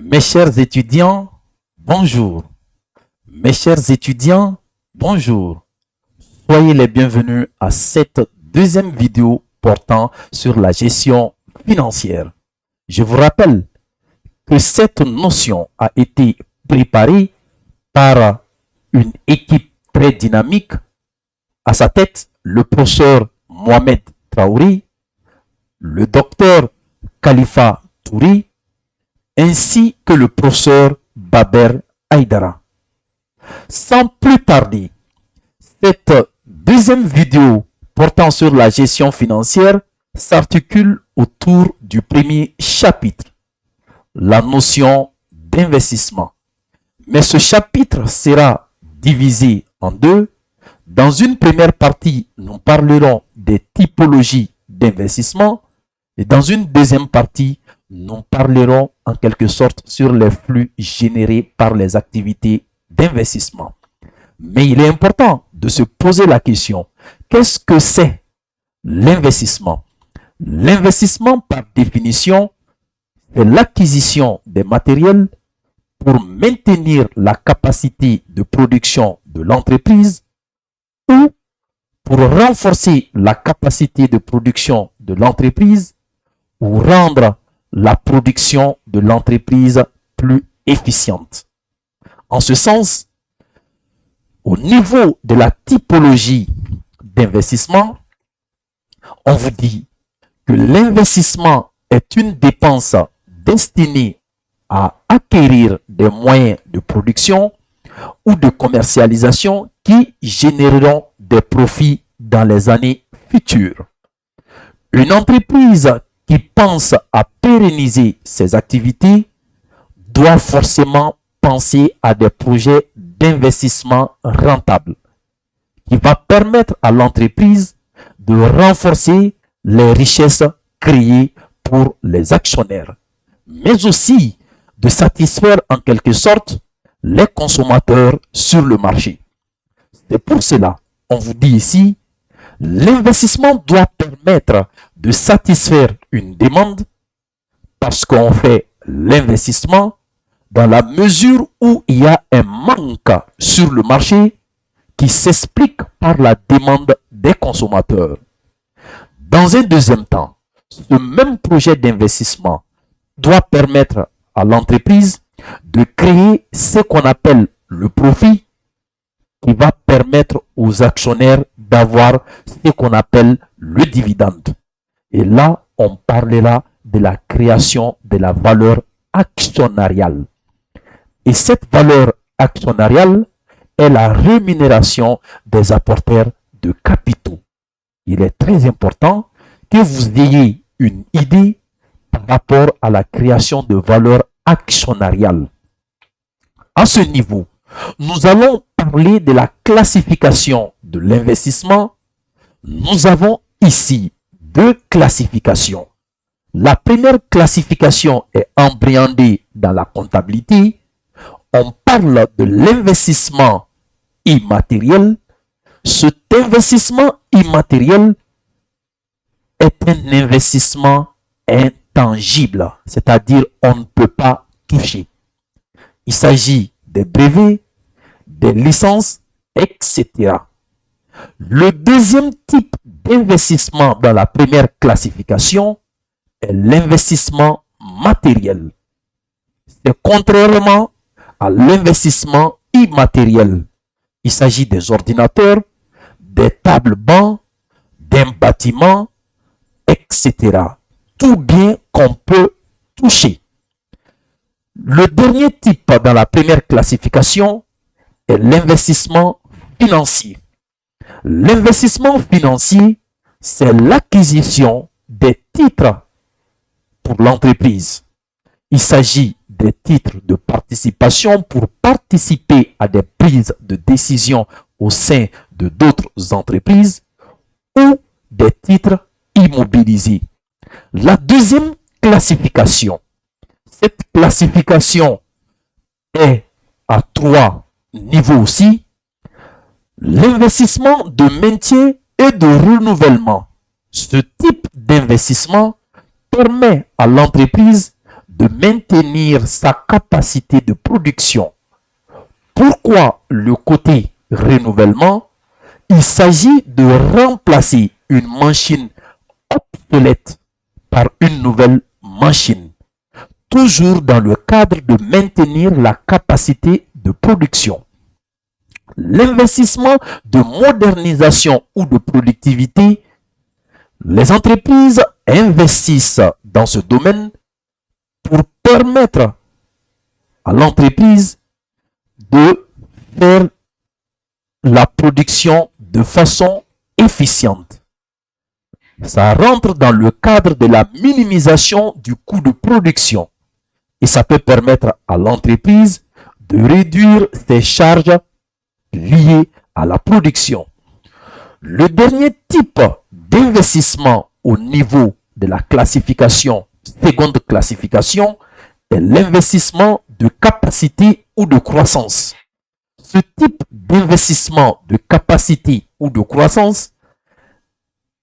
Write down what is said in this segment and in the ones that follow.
Mes chers étudiants, bonjour. Mes chers étudiants, bonjour. Soyez les bienvenus à cette deuxième vidéo portant sur la gestion financière. Je vous rappelle que cette notion a été préparée par une équipe très dynamique. À sa tête, le professeur Mohamed Traoré, le docteur Khalifa Touré, ainsi que le professeur Baber Aïdara. Sans plus tarder, cette deuxième vidéo portant sur la gestion financière s'articule autour du premier chapitre, la notion d'investissement. Mais ce chapitre sera divisé en deux. Dans une première partie, nous parlerons des typologies d'investissement et dans une deuxième partie, nous parlerons en quelque sorte sur les flux générés par les activités d'investissement. Mais il est important de se poser la question, qu'est-ce que c'est l'investissement? L'investissement, par définition, c'est l'acquisition des matériels pour maintenir la capacité de production de l'entreprise ou pour renforcer la capacité de production de l'entreprise ou rendre la production de l'entreprise plus efficiente. En ce sens, au niveau de la typologie d'investissement, on vous dit que l'investissement est une dépense destinée à acquérir des moyens de production ou de commercialisation qui généreront des profits dans les années futures. Une entreprise qui pense à pérenniser ses activités doit forcément penser à des projets d'investissement rentables qui va permettre à l'entreprise de renforcer les richesses créées pour les actionnaires, mais aussi de satisfaire en quelque sorte les consommateurs sur le marché. C'est pour cela, on vous dit ici, l'investissement doit permettre de satisfaire une demande parce qu'on fait l'investissement dans la mesure où il y a un manque sur le marché qui s'explique par la demande des consommateurs. Dans un deuxième temps, ce même projet d'investissement doit permettre à l'entreprise de créer ce qu'on appelle le profit qui va permettre aux actionnaires d'avoir ce qu'on appelle le dividende. Et là, on parlera de la création de la valeur actionnariale. Et cette valeur actionnariale est la rémunération des apporteurs de capitaux. Il est très important que vous ayez une idée par rapport à la création de valeur actionnariale. À ce niveau, nous allons parler de la classification de l'investissement. Nous avons ici deux classifications. La première classification est embryonnée dans la comptabilité. On parle de l'investissement immatériel. Cet investissement immatériel est un investissement intangible, c'est-à-dire on ne peut pas toucher. Il s'agit des brevets, des licences, etc. Le deuxième type d'investissement dans la première classification est l'investissement matériel. C'est contrairement à l'investissement immatériel. Il s'agit des ordinateurs, des tables bancs, d'un bâtiment, etc. Tout bien qu'on peut toucher. Le dernier type dans la première classification est l'investissement financier. L'investissement financier, c'est l'acquisition des titres pour l'entreprise. Il s'agit des titres de participation pour participer à des prises de décision au sein de d'autres entreprises ou des titres immobilisés. La deuxième classification, cette classification est à 3 niveaux aussi. L'investissement de maintien et de renouvellement. Ce type d'investissement permet à l'entreprise de maintenir sa capacité de production. Pourquoi le côté renouvellement? Il s'agit de remplacer une machine obsolète par une nouvelle machine, toujours dans le cadre de maintenir la capacité de production. L'investissement de modernisation ou de productivité, les entreprises investissent dans ce domaine pour permettre à l'entreprise de faire la production de façon efficiente. Ça rentre dans le cadre de la minimisation du coût de production et ça peut permettre à l'entreprise de réduire ses charges liées à la production. Le dernier type d'investissement au niveau de la classification, seconde classification, est l'investissement de capacité ou de croissance. Ce type d'investissement de capacité ou de croissance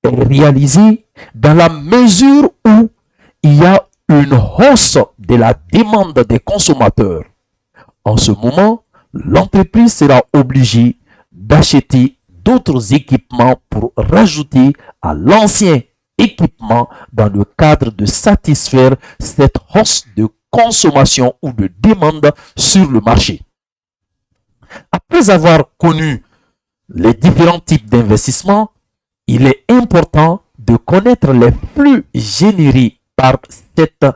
est réalisé dans la mesure où il y a une hausse de la demande des consommateurs. En ce moment, l'entreprise sera obligée d'acheter d'autres équipements pour rajouter à l'ancien équipement dans le cadre de satisfaire cette hausse de consommation ou de demande sur le marché. Après avoir connu les différents types d'investissements, il est important de connaître les flux générés par cette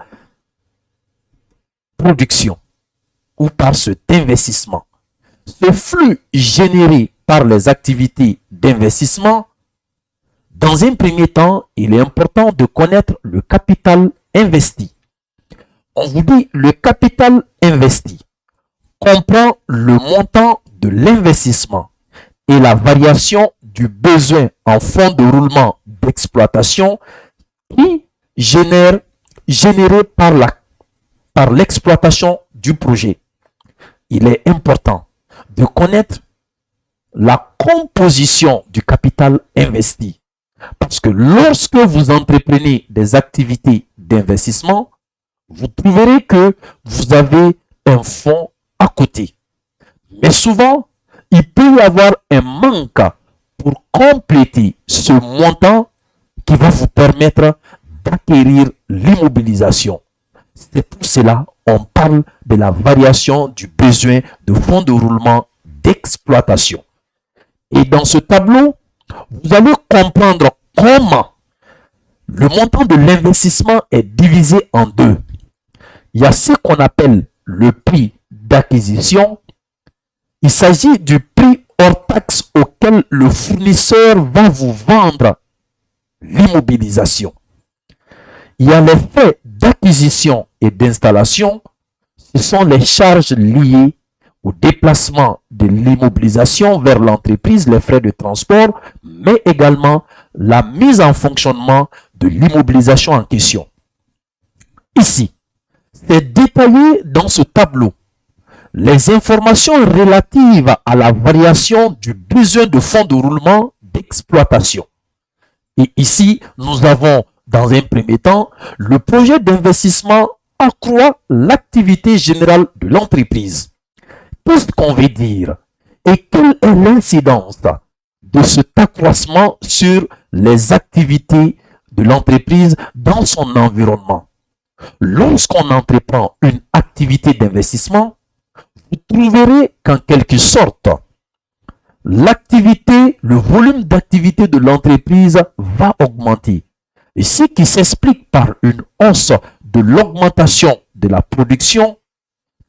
production ou par cet investissement. Ce flux généré par les activités d'investissement, dans un premier temps, il est important de connaître le capital investi. On vous dit le capital investi comprend le montant de l'investissement et la variation du besoin en fonds de roulement d'exploitation qui généré par l'exploitation du projet. Il est important de connaître la composition du capital investi. Parce que lorsque vous entreprenez des activités d'investissement, vous trouverez que vous avez un fonds à côté. Mais souvent, il peut y avoir un manque pour compléter ce montant qui va vous permettre d'acquérir l'immobilisation. C'est pour cela qu'on parle de la variation du besoin de fonds de roulement d'exploitation. Et dans ce tableau, vous allez comprendre comment le montant de l'investissement est divisé en deux. Il y a ce qu'on appelle le prix d'acquisition. Il s'agit du prix hors taxe auquel le fournisseur va vous vendre l'immobilisation. Il y a les frais d'acquisition et d'installation. Ce sont les charges liées au déplacement de l'immobilisation vers l'entreprise, les frais de transport, mais également la mise en fonctionnement de l'immobilisation en question. Ici, c'est détaillé dans ce tableau. Les informations relatives à la variation du besoin de fonds de roulement d'exploitation. Et ici, nous avons, dans un premier temps, le projet d'investissement accroît l'activité générale de l'entreprise. Qu'est-ce qu'on veut dire? Et quelle est l'incidence de cet accroissement sur les activités de l'entreprise dans son environnement? Lorsqu'on entreprend une activité d'investissement, vous trouverez qu'en quelque sorte, l'activité, le volume d'activité de l'entreprise va augmenter. Et ce qui s'explique par une hausse de l'augmentation de la production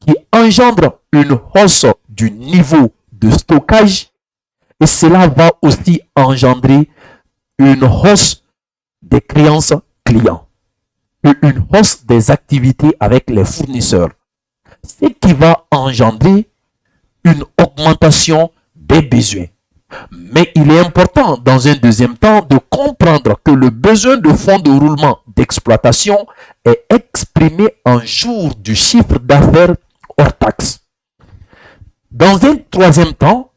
qui engendre une hausse du niveau de stockage et cela va aussi engendrer une hausse des créances clients et une hausse des activités avec les fournisseurs. Ce qui va engendrer une augmentation des besoins. Mais il est important dans un deuxième temps de comprendre que le besoin de fonds de roulement d'exploitation est exprimé en jours du chiffre d'affaires hors taxe. Dans un troisième temps,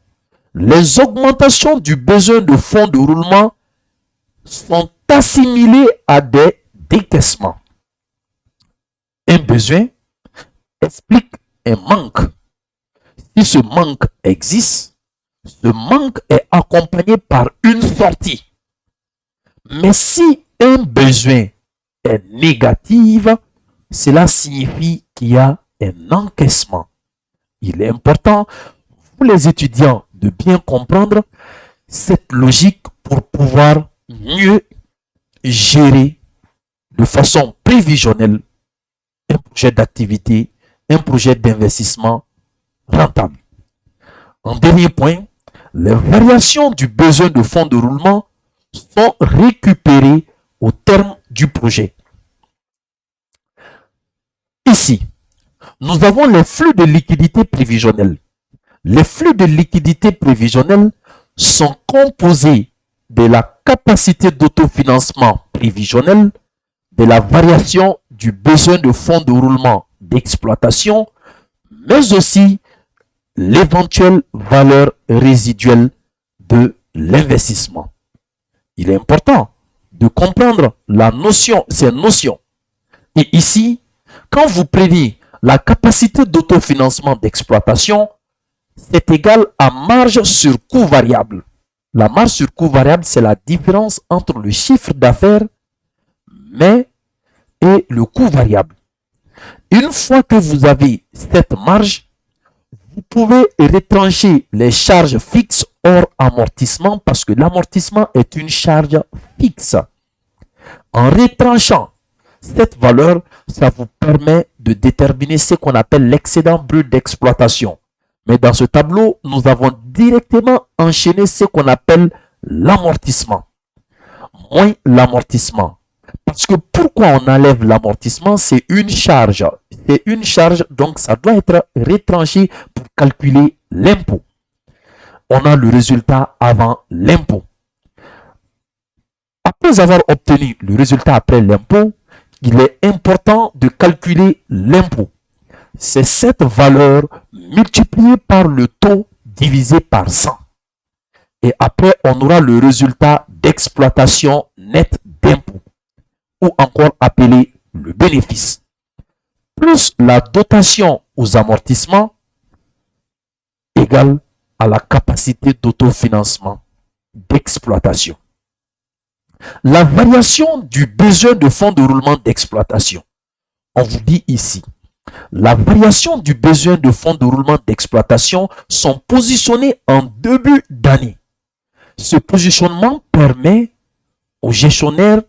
les augmentations du besoin de fonds de roulement sont assimilées à des décaissements. un besoin explique un manque. Si ce manque existe, ce manque est accompagné par une sortie. Mais si un besoin est négatif, cela signifie qu'il y a un encaissement. Il est important pour les étudiants de bien comprendre cette logique pour pouvoir mieux gérer de façon prévisionnelle un projet d'activité, un projet d'investissement rentable. En dernier point, les variations du besoin de fonds de roulement sont récupérées au terme du projet. Ici, nous avons les flux de liquidité prévisionnels. Les flux de liquidité prévisionnels sont composés de la capacité d'autofinancement prévisionnel, de la variation du besoin de fonds de roulement d'exploitation, mais aussi l'éventuelle valeur résiduelle de l'investissement. Il est important de comprendre ces notions. Et ici, quand vous prenez la capacité d'autofinancement d'exploitation, c'est égal à marge sur coût variable. La marge sur coût variable, c'est la différence entre le chiffre d'affaires et le coût variable. Une fois que vous avez cette marge, vous pouvez retrancher les charges fixes hors amortissement parce que l'amortissement est une charge fixe. En retranchant cette valeur, ça vous permet de déterminer ce qu'on appelle l'excédent brut d'exploitation. Mais dans ce tableau, nous avons directement enchaîné ce qu'on appelle l'amortissement. Moins l'amortissement. Parce que pourquoi on enlève l'amortissement? C'est une charge. C'est une charge, donc ça doit être retranché pour calculer l'impôt. On a le résultat avant l'impôt. Après avoir obtenu le résultat après l'impôt, il est important de calculer l'impôt. C'est cette valeur multipliée par le taux divisé par 100. Et après, on aura le résultat d'exploitation nette d'impôt, ou encore appelé le bénéfice, plus la dotation aux amortissements égale à la capacité d'autofinancement d'exploitation. La variation du besoin de fonds de roulement d'exploitation. On vous dit ici, la variation du besoin de fonds de roulement d'exploitation sont positionnés en début d'année. Ce positionnement permet aux gestionnaires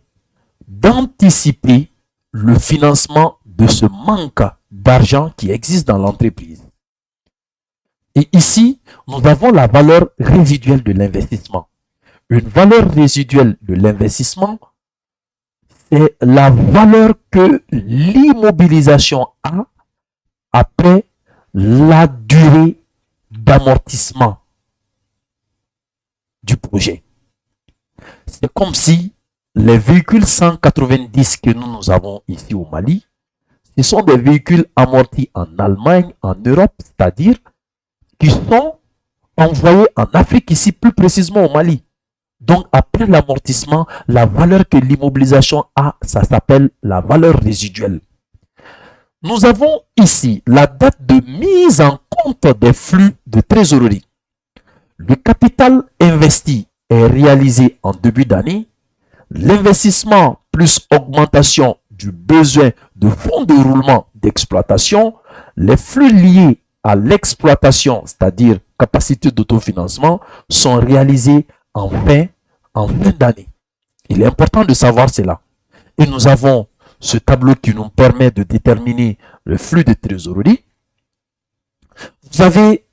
d'anticiper le financement de ce manque d'argent qui existe dans l'entreprise. Et ici, nous avons la valeur résiduelle de l'investissement. Une valeur résiduelle de l'investissement, c'est la valeur que l'immobilisation a après la durée d'amortissement du projet. C'est comme si les véhicules 190 que nous avons ici au Mali, ce sont des véhicules amortis en Allemagne, en Europe, c'est-à-dire qui sont envoyés en Afrique, ici plus précisément au Mali. Donc après l'amortissement, la valeur que l'immobilisation a, ça s'appelle la valeur résiduelle. Nous avons ici la date de mise en compte des flux de trésorerie. Le capital investi est réalisé en début d'année. L'investissement plus augmentation du besoin de fonds de roulement d'exploitation, les flux liés à l'exploitation, c'est-à-dire capacité d'autofinancement, sont réalisés en fin d'année. Il est important de savoir cela. Et nous avons ce tableau qui nous permet de déterminer le flux de trésorerie. Vous avez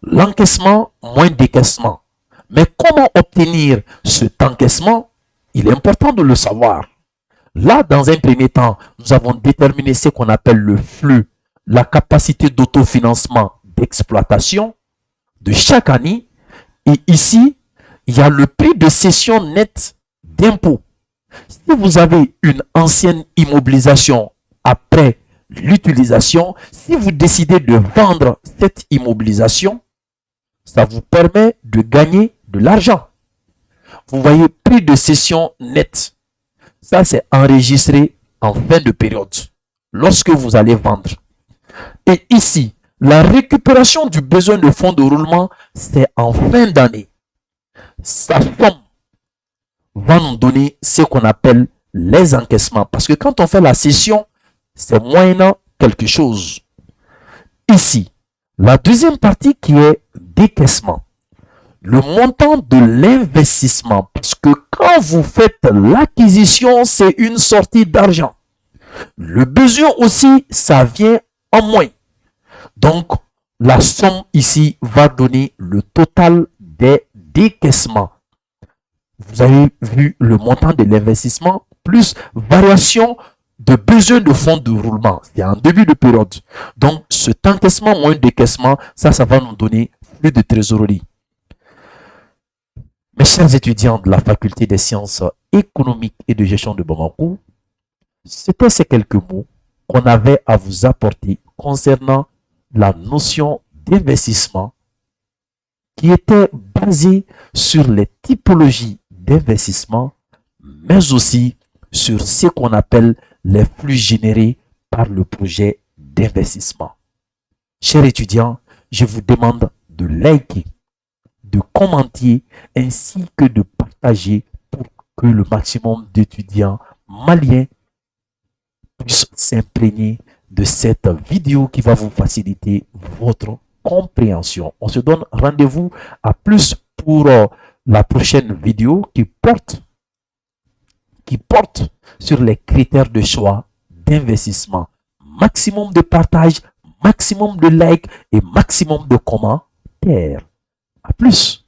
l'encaissement moins décaissement. Mais comment obtenir cet encaissement? Il est important de le savoir. Là, dans un premier temps, nous avons déterminé ce qu'on appelle le flux, la capacité d'autofinancement d'exploitation de chaque année. Et ici, il y a le prix de cession nette d'impôt. Si vous avez une ancienne immobilisation après l'utilisation, si vous décidez de vendre cette immobilisation, ça vous permet de gagner de l'argent. Vous voyez, prix de cession net. Ça, c'est enregistré en fin de période. lorsque vous allez vendre. Et ici, la récupération du besoin de fonds de roulement, c'est en fin d'année. Sa somme va nous donner ce qu'on appelle les encaissements. Parce que quand on fait la cession, c'est moyennant quelque chose. Ici, la deuxième partie qui est décaissement. Le montant de l'investissement. Parce que quand vous faites l'acquisition, c'est une sortie d'argent. Le besoin aussi, ça vient en moins. Donc, la somme ici va donner le total des décaissements. Vous avez vu le montant de l'investissement plus variation de besoin de fonds de roulement. C'est en début de période. Donc, cet encaissement moins décaissement, ça va nous donner plus de trésorerie. Mes chers étudiants de la faculté des sciences économiques et de gestion de Bamako, c'était ces quelques mots qu'on avait à vous apporter concernant la notion d'investissement qui était basée sur les typologies d'investissement, mais aussi sur ce qu'on appelle les flux générés par le projet d'investissement. Chers étudiants, je vous demande de liker, de commenter ainsi que de partager pour que le maximum d'étudiants maliens puissent s'imprégner de cette vidéo qui va vous faciliter votre compréhension. On se donne rendez-vous à plus pour la prochaine vidéo qui porte sur les critères de choix d'investissement. Maximum de partage, maximum de likes et maximum de commentaires. À plus.